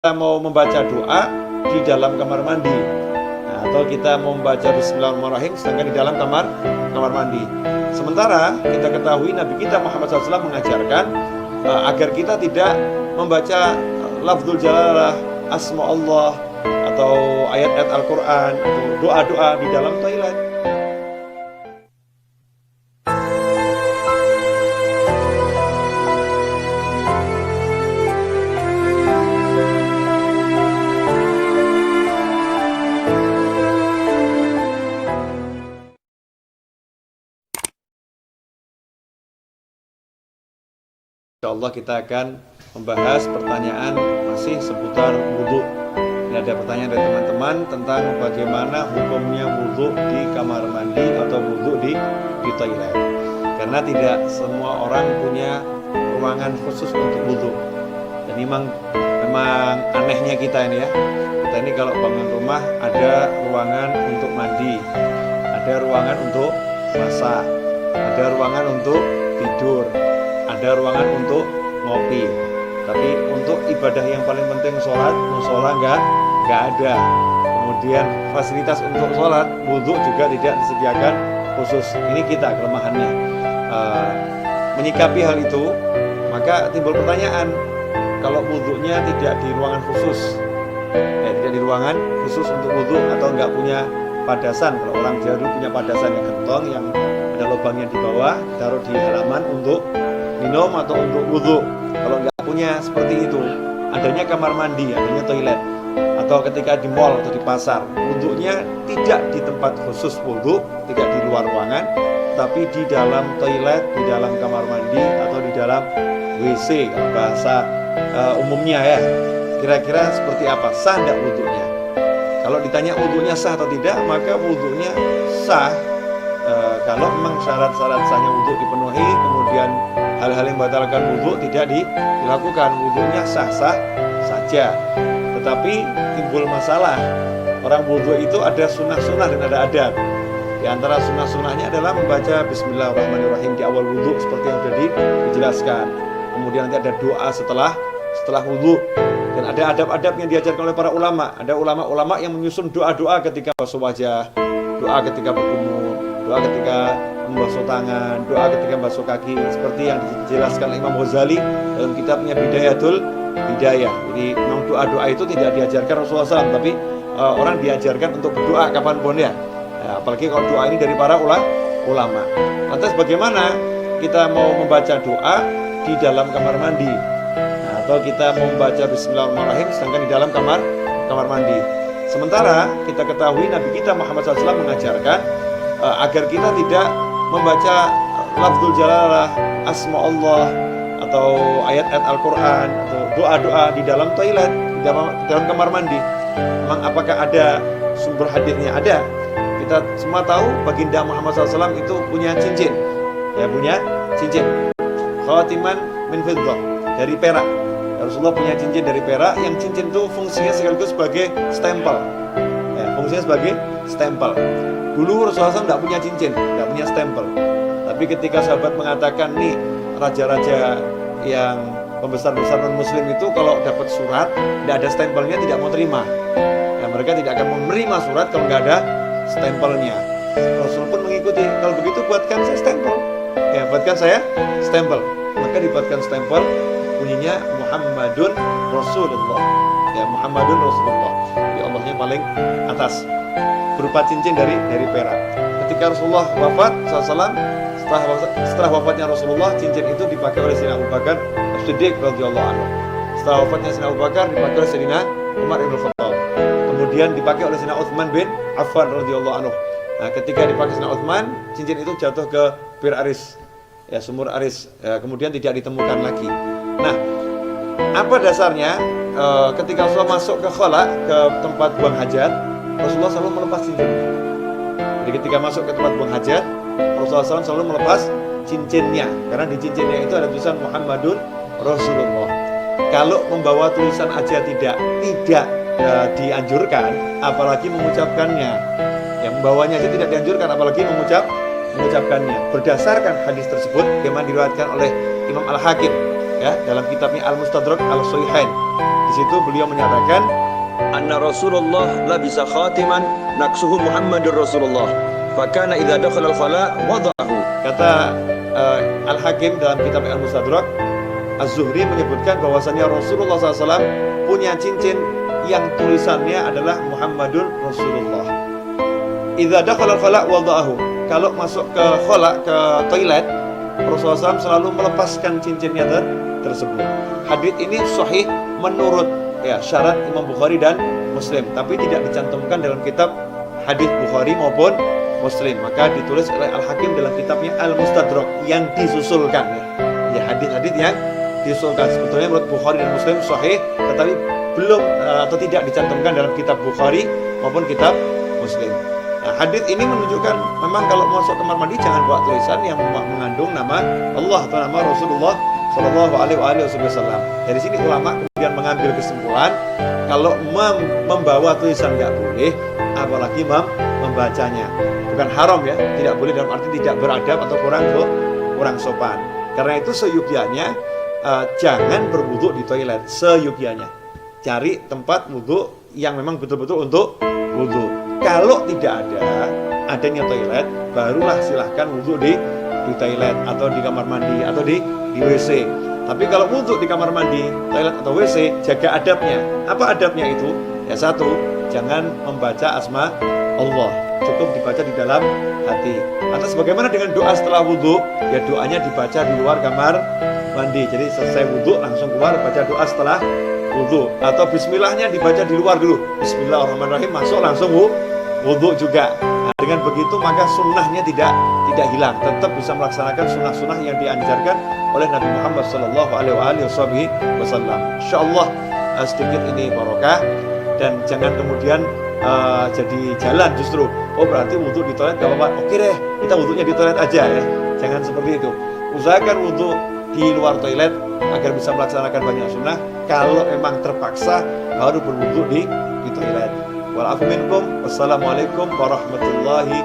kita mau membaca doa di dalam kamar mandi, nah, atau kita mau membaca Bismillahirrahmanirrahim sedangkan di dalam kamar mandi. Sementara kita ketahui Nabi kita Muhammad SAW mengajarkan agar kita tidak membaca lafzul jalalah, asma Allah, atau ayat-ayat Al-Quran, atau doa-doa di dalam toilet. Insyaallah kita akan membahas pertanyaan masih seputar wudhu. Ini ada pertanyaan dari teman-teman tentang bagaimana hukumnya wudhu di kamar mandi atau wudhu di toilet. Karena tidak semua orang punya ruangan khusus untuk wudhu. Dan memang anehnya kita ini ya. Kita ini kalau bangun rumah ada ruangan untuk mandi, ada ruangan untuk masak, ada ruangan untuk tidur, ada ruangan untuk ngopi, tapi untuk ibadah yang paling penting sholat, musola nggak ada. Kemudian fasilitas untuk sholat, wudhu juga tidak disediakan khusus. Ini kita kelemahannya. Menyikapi hal itu, maka timbul pertanyaan, kalau wudhunya tidak di ruangan khusus, tidak di ruangan khusus untuk wudhu atau nggak punya padasan. Kalau orang Jawa dulu punya padasan yang gentong, yang ada lubangnya di bawah, taruh di halaman untuk minum atau untuk wudhu. Kalau nggak punya seperti itu, adanya kamar mandi, adanya toilet, atau ketika di mall atau di pasar, wudhunya tidak di tempat khusus wudhu, tidak di luar ruangan, tapi di dalam toilet, di dalam kamar mandi, atau di dalam WC, kalau bahasa umumnya ya. Kira-kira seperti apa? Sah tidak wudhunya? Kalau ditanya wudhunya sah atau tidak, maka wudhunya sah kalau memang syarat-syarat sahnya wudhu dipenuhi, kemudian hal-hal yang membatalkan wudhu tidak dilakukan, wudhunya sah-sah saja. Tetapi timbul masalah, orang wudhu itu ada sunnah-sunnah dan ada adab. Di antara sunnah-sunnahnya adalah membaca Bismillahirrahmanirrahim di awal wudhu seperti yang sudah dijelaskan. Kemudian nanti ada doa setelah wudhu, dan ada adab-adab yang diajarkan oleh para ulama. Ada ulama-ulama yang menyusun doa-doa ketika basuh wajah, doa ketika berkumur, doa ketika membasuh tangan, doa ketika membasuh kaki, seperti yang dijelaskan Imam Ghazali dalam kitabnya Bidayatul Hidayah. Jadi memang doa-doa itu tidak diajarkan Rasulullah SAW, tapi orang diajarkan untuk berdoa kapanpun ya. Apalagi kalau doa ini dari para ulama. Lantas bagaimana kita mau membaca doa di dalam kamar mandi, atau kita mau membaca Bismillahirrahmanirrahim sedangkan di dalam kamar mandi? Sementara kita ketahui Nabi kita Muhammad SAW mengajarkan agar kita tidak membaca lafzul jalalah, asma Allah, atau ayat-ayat Al-Quran, atau doa-doa di dalam toilet, di dalam kamar mandi. Memang apakah ada sumber hadisnya? Ada. Kita semua tahu baginda Muhammad SAW itu punya cincin, ya, punya cincin khatiman min fiddah, dari perak. Rasulullah punya cincin dari perak, yang cincin itu fungsinya sekaligus sebagai stempel, ya, fungsinya sebagai stempel. Dulu Rasulullah SAW tidak punya cincin, tidak punya stempel. Tapi ketika sahabat mengatakan, nih raja-raja yang pembesar-besar non-muslim itu kalau dapat surat tidak ada stempelnya tidak mau terima, ya, mereka tidak akan menerima surat kalau nggak ada stempelnya. Rasul pun mengikuti, kalau begitu buatkan saya stempel, ya, buatkan saya stempel. Maka dibuatkan stempel, bunyinya Muhammadun Rasulullah, ya, Muhammadun Rasulullah, ya, Allahnya paling atas, berupa cincin dari perak. Ketika Rasulullah wafat SAW, setelah wafatnya Rasulullah, cincin itu dipakai oleh Sayyidina Abu Bakar As-Siddiq radhiyallahu anhu. Setelah wafatnya Sayyidina Abu Bakar, dipakai oleh Sayyidina Umar ibn Khattab. Kemudian dipakai oleh Sayyidina Utsman bin Affan radhiyallahu anhu. Nah, ketika dipakai Sayyidina Utsman, cincin itu jatuh ke Bir Aris, ya, sumur Aris, ya, kemudian tidak ditemukan lagi. Nah, apa dasarnya? Ketika Rasulullah masuk ke khala, ke tempat buang hajat, Rasulullah selalu melepas cincinnya. Jadi ketika masuk ke tempat buang hajat, Rasulullah SAW selalu melepas cincinnya, karena di cincinnya itu ada tulisan Muhammadun Rasulullah. Kalau membawa tulisan aja tidak dianjurkan, apalagi mengucapkannya. Yang membawanya aja tidak dianjurkan, apalagi mengucapkannya. Berdasarkan hadis tersebut, yang diriwayatkan oleh Imam Al-Hakim ya, dalam kitabnya Al-Mustadrak Al-Sahihain. Di situ beliau menyatakan anna Rasulullah labisa khatiman naqsuhu Muhammadur Rasulullah fakana idza dakhala al-khala wada'ahu. Kata Al-Hakim dalam kitab Al-Mustadrak, Az-Zuhri menyebutkan bahwasanya Rasulullah SAW punya cincin yang tulisannya adalah Muhammadur Rasulullah. Idza dakhala al-khala wada'ahu. Kalau masuk ke khala, ke toilet, Rasulullah SAW selalu melepaskan cincinnya tersebut. Hadits ini sahih menurut syarat Imam Bukhari dan Muslim, tapi tidak dicantumkan dalam kitab hadits Bukhari maupun Muslim. Maka ditulis oleh Al-Hakim dalam kitabnya Al-Mustadrak yang disusulkan, ya hadits-hadits yang disusulkan. Sebetulnya menurut Bukhari dan Muslim sahih, tetapi belum atau tidak dicantumkan dalam kitab Bukhari maupun kitab Muslim. Nah, hadits ini menunjukkan memang kalau masuk kamar mandi jangan buat tulisan yang mengandung nama Allah atau nama Rasulullah Shallallahu Alaihi Wasallam. Dari sini ulama kemudian mengambil kesimpulan kalau membawa tulisan nggak boleh, apalagi membacanya. Bukan haram ya, tidak boleh dalam arti tidak beradab atau kurang sopan. Karena itu seyogyanya jangan berwudu di toilet, seyogyanya. Cari tempat wudu yang memang betul-betul untuk wudu. Kalau tidak adanya toilet, barulah silahkan wudu di toilet atau di kamar mandi atau di WC. Tapi kalau wudu di kamar mandi, toilet atau WC, jaga adabnya. Apa adabnya itu? Ya satu, jangan membaca asma Allah, cukup dibaca di dalam hati. Atau sebagaimana dengan doa setelah wudu, ya doanya dibaca di luar kamar mandi. Jadi selesai wudu langsung keluar baca doa setelah wudu. Atau bismillahnya dibaca di luar dulu. Bismillahirrahmanirrahim, masuk langsung wudu juga. Nah, dengan begitu maka sunnahnya tidak hilang, tetap bisa melaksanakan sunnah-sunnah yang dianjurkan oleh Nabi Muhammad Sallallahu Alaihi Wasallam. Insyaallah sedikit ini barokah, dan jangan kemudian jadi jalan justru. Oh berarti wudu di toilet gak apa-apa. Oke deh, kita wudunya di toilet aja ya. Jangan seperti itu. Usahakan wudu di luar toilet agar bisa melaksanakan banyak sunnah. Kalau memang terpaksa baru berwudu di toilet. Wal afu minkum. Wassalamualaikum warahmatullahi